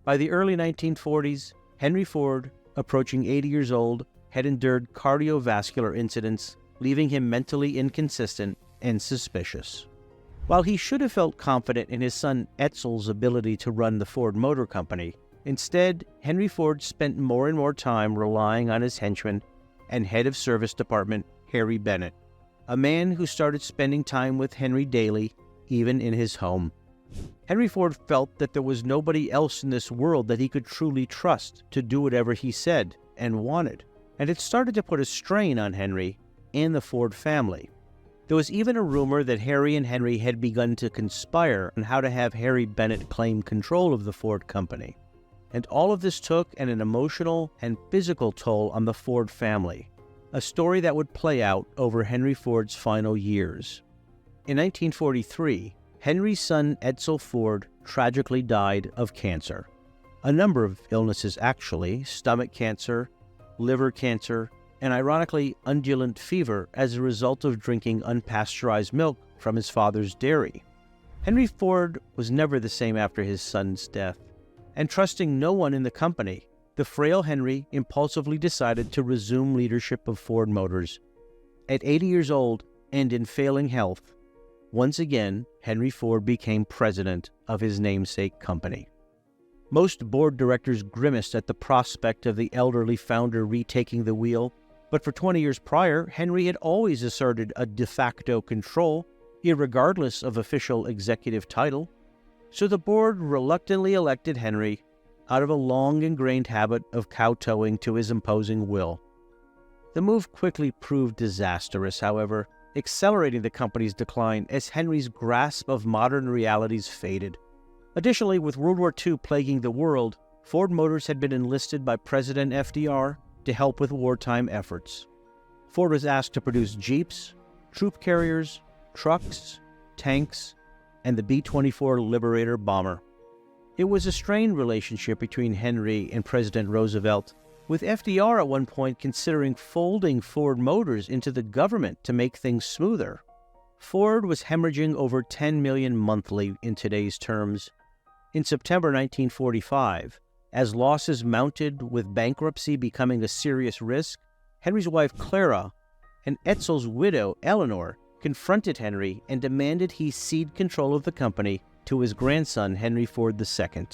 By the early 1940s, Henry Ford, approaching 80 years old, had endured cardiovascular incidents, leaving him mentally inconsistent and suspicious. While he should have felt confident in his son Edsel's ability to run the Ford Motor Company, instead, Henry Ford spent more and more time relying on his henchman and head of service department, Harry Bennett, a man who started spending time with Henry daily, even in his home. Henry Ford felt that there was nobody else in this world that he could truly trust to do whatever he said and wanted, and it started to put a strain on Henry and the Ford family. There was even a rumor that Harry and Henry had begun to conspire on how to have Harry Bennett claim control of the Ford company. And all of this took an emotional and physical toll on the Ford family, a story that would play out over Henry Ford's final years. In 1943, Henry's son Edsel Ford tragically died of cancer. A number of illnesses actually: stomach cancer, liver cancer, and ironically undulant fever as a result of drinking unpasteurized milk from his father's dairy. Henry Ford was never the same after his son's death, and trusting no one in the company, the frail Henry impulsively decided to resume leadership of Ford Motors. At 80 years old and in failing health, once again, Henry Ford became president of his namesake company. Most board directors grimaced at the prospect of the elderly founder retaking the wheel, but for 20 years prior, Henry had always asserted a de facto control, irregardless of official executive title. So the board reluctantly elected Henry out of a long-ingrained habit of kowtowing to his imposing will. The move quickly proved disastrous, however, accelerating the company's decline as Henry's grasp of modern realities faded. Additionally, with World War II plaguing the world, Ford Motors had been enlisted by President FDR to help with wartime efforts. Ford was asked to produce Jeeps, troop carriers, trucks, tanks, and the B-24 Liberator bomber. It was a strained relationship between Henry and President Roosevelt, with FDR at one point considering folding Ford Motors into the government to make things smoother. Ford was hemorrhaging over $10 million monthly in today's terms. In September 1945, as losses mounted with bankruptcy becoming a serious risk, Henry's wife Clara and Edsel's widow Eleanor confronted Henry and demanded he cede control of the company to his grandson Henry Ford II.